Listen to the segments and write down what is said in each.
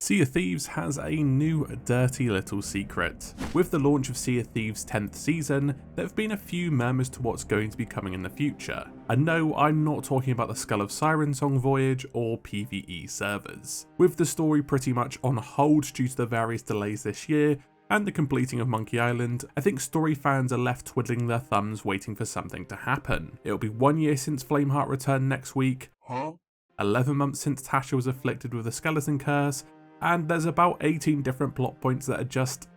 Sea of Thieves has a new dirty little secret. With the launch of Sea of Thieves' 10th season, there have been a few murmurs to what's going to be coming in the future. And no, I'm not talking about the Skull of Siren Song voyage or PvE servers. With the story pretty much on hold due to the various delays this year, and the completing of Monkey Island, I think story fans are left twiddling their thumbs waiting for something to happen. It'll be 1 year since Flameheart returned next week, 11 months since Tasha was afflicted with a skeleton curse, and there's about 18 different plot points that are just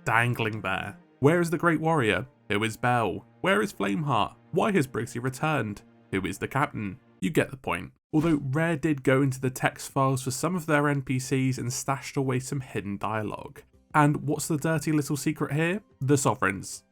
dangling there. Where is the Great Warrior? Who is Belle? Where is Flameheart? Why has Briggsy returned? Who is the captain? You get the point. Although Rare did go into the text files for some of their NPCs and stashed away some hidden dialogue. And what's the dirty little secret here? The Sovereigns.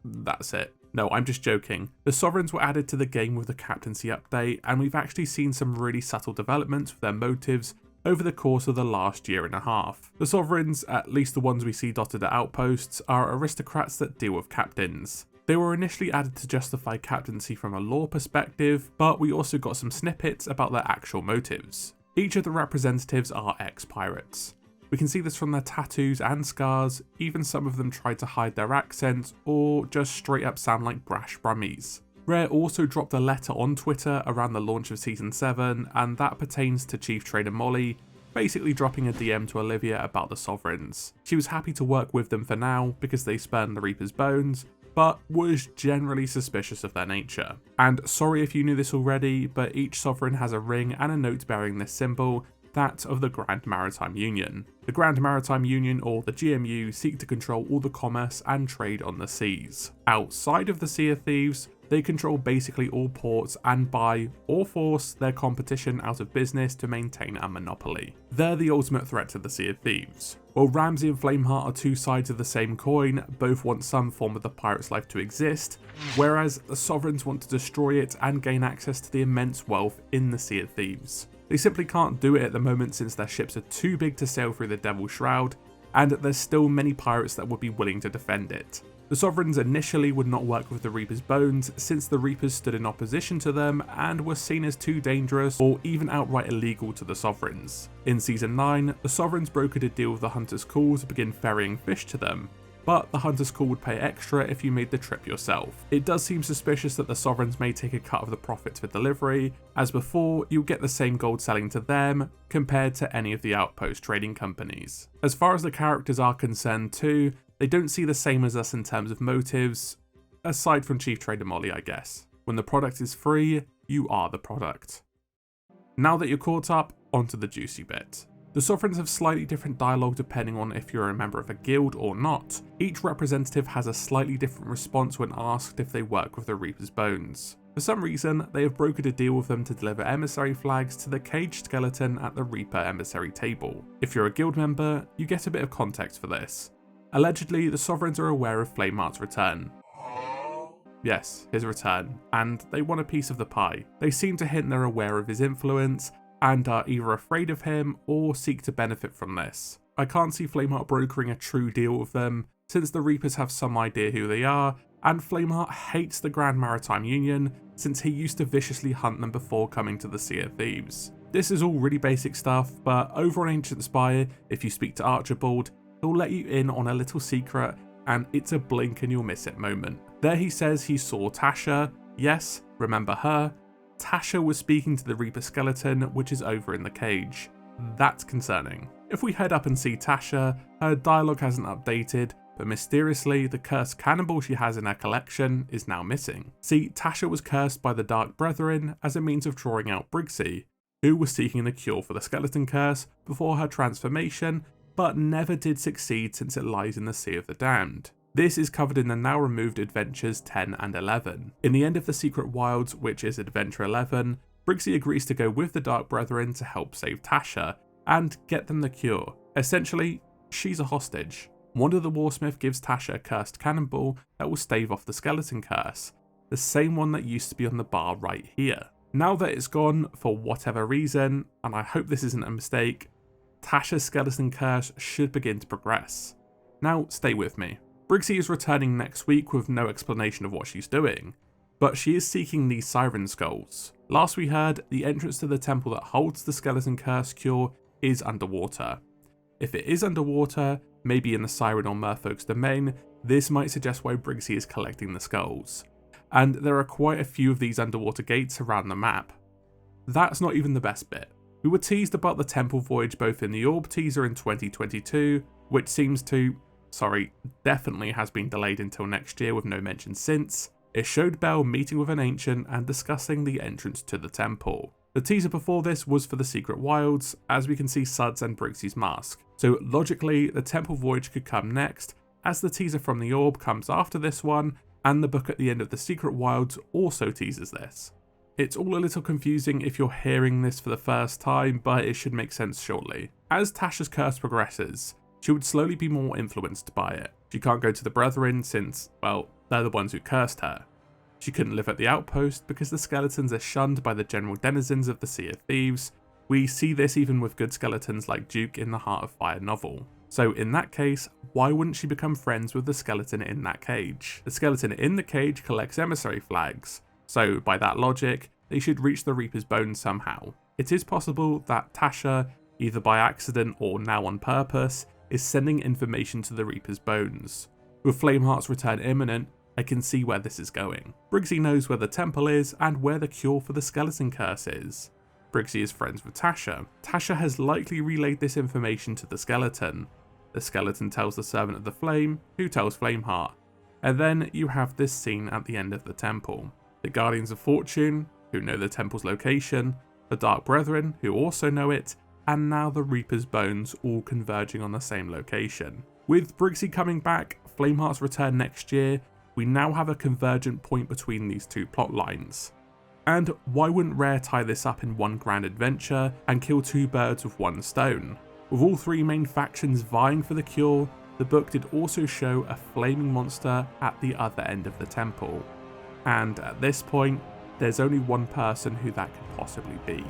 That's it. No, I'm just joking. The Sovereigns were added to the game with the captaincy update, and we've actually seen some really subtle developments with their motives over the course of the last year and a half. The Sovereigns, at least the ones we see dotted at outposts, are aristocrats that deal with captains. They were initially added to justify captaincy from a lore perspective, but we also got some snippets about their actual motives. Each of the representatives are ex-pirates. We can see this from their tattoos and scars, even some of them tried to hide their accents or just straight up sound like brash Brummies. Rare also dropped a letter on Twitter around the launch of Season 7, and that pertains to Chief Trader Molly, basically dropping a DM to Olivia about the Sovereigns. She was happy to work with them for now because they spurned the Reaper's bones, but was generally suspicious of their nature. And sorry if you knew this already, but each Sovereign has a ring and a note bearing this symbol, that of the Grand Maritime Union. The Grand Maritime Union, or the GMU, seek to control all the commerce and trade on the seas. Outside of the Sea of Thieves, they control basically all ports and buy or force their competition out of business to maintain a monopoly. They're the ultimate threat to the Sea of Thieves. While Ramsey and Flameheart are two sides of the same coin, both want some form of the pirate's life to exist, whereas the Sovereigns want to destroy it and gain access to the immense wealth in the Sea of Thieves. They simply can't do it at the moment since their ships are too big to sail through the Devil's Shroud, and there's still many pirates that would be willing to defend it. The Sovereigns initially would not work with the Reaper's bones since the Reapers stood in opposition to them and were seen as too dangerous or even outright illegal to the Sovereigns. In Season 9, the Sovereigns brokered a deal with the Hunter's Call to begin ferrying fish to them, but the Hunter's Call would pay extra if you made the trip yourself. It does seem suspicious that the Sovereigns may take a cut of the profits for delivery, as before you'll get the same gold selling to them compared to any of the outpost trading companies. As far as the characters are concerned too, they don't see the same as us in terms of motives, aside from Chief Trader Molly, I guess. When the product is free, you are the product. Now that you're caught up, onto the juicy bit. The Sovereigns have slightly different dialogue depending on if you're a member of a guild or not. Each representative has a slightly different response when asked if they work with the Reaper's bones. For some reason, they have brokered a deal with them to deliver emissary flags to the caged skeleton at the Reaper emissary table. If you're a guild member, you get a bit of context for this. Allegedly, the Sovereigns are aware of Flameheart's return. Yes, his return, and they want a piece of the pie. They seem to hint they're aware of his influence, and are either afraid of him or seek to benefit from this. I can't see Flameheart brokering a true deal with them, since the Reapers have some idea who they are, and Flameheart hates the Grand Maritime Union, since he used to viciously hunt them before coming to the Sea of Thieves. This is all really basic stuff, but over on Ancient Spire, if you speak to Archibald, he'll let you in on a little secret, and it's a blink and you'll miss it moment. There he says he saw Tasha. Yes, remember her? Tasha was speaking to the Reaper skeleton, which is over in the cage. That's concerning. If we head up and see Tasha, her dialogue hasn't updated, but mysteriously, the cursed cannonball she has in her collection is now missing. See, Tasha was cursed by the Dark Brethren as a means of drawing out Briggsy, who was seeking the cure for the skeleton curse before her transformation, but never did succeed since it lies in the Sea of the Damned. This is covered in the now removed Adventures 10 and 11. In the end of the Secret Wilds, which is Adventure 11, Briggsy agrees to go with the Dark Brethren to help save Tasha and get them the cure. Essentially, she's a hostage. One of the Warsmith gives Tasha a cursed cannonball that will stave off the skeleton curse, the same one that used to be on the bar right here. Now that it's gone, for whatever reason, and I hope this isn't a mistake, Tasha's skeleton curse should begin to progress. Now, stay with me. Briggsy is returning next week with no explanation of what she's doing, but she is seeking these siren skulls. Last we heard, the entrance to the temple that holds the skeleton curse cure is underwater. If it is underwater, maybe in the Siren or Merfolk's domain, this might suggest why Briggsy is collecting the skulls. And there are quite a few of these underwater gates around the map. That's not even the best bit. We were teased about the temple voyage both in the Orb teaser in 2022, which seems to, definitely has been delayed until next year with no mention since. It showed Belle meeting with an ancient and discussing the entrance to the temple. The teaser before this was for the Secret Wilds, as we can see Suds and Briggsy's mask. So logically, the temple voyage could come next, as the teaser from the Orb comes after this one, and the book at the end of the Secret Wilds also teases this. It's all a little confusing if you're hearing this for the first time, but it should make sense shortly. As Tasha's curse progresses, she would slowly be more influenced by it. She can't go to the Brethren since, well, they're the ones who cursed her. She couldn't live at the outpost because the skeletons are shunned by the general denizens of the Sea of Thieves. We see this even with good skeletons like Duke in the Heart of Fire novel. So in that case, why wouldn't she become friends with the skeleton in that cage? The skeleton in the cage collects emissary flags, so by that logic, they should reach the Reaper's bones somehow. It is possible that Tasha, either by accident or now on purpose, is sending information to the Reaper's bones. With Flameheart's return imminent, I can see where this is going. Briggsy knows where the temple is and where the cure for the skeleton curse is. Briggsy is friends with Tasha. Tasha has likely relayed this information to the skeleton. The skeleton tells the Servant of the Flame, who tells Flameheart. And then you have this scene at the end of the temple. The Guardians of Fortune, who know the temple's location, the Dark Brethren, who also know it, and now the Reaper's bones all converging on the same location. With Briggsy coming back, Flameheart's return next year, we now have a convergent point between these two plot lines. And why wouldn't Rare tie this up in one grand adventure and kill two birds with one stone? With all three main factions vying for the cure, the book did also show a flaming monster at the other end of the temple. And at this point, there's only one person who that could possibly be.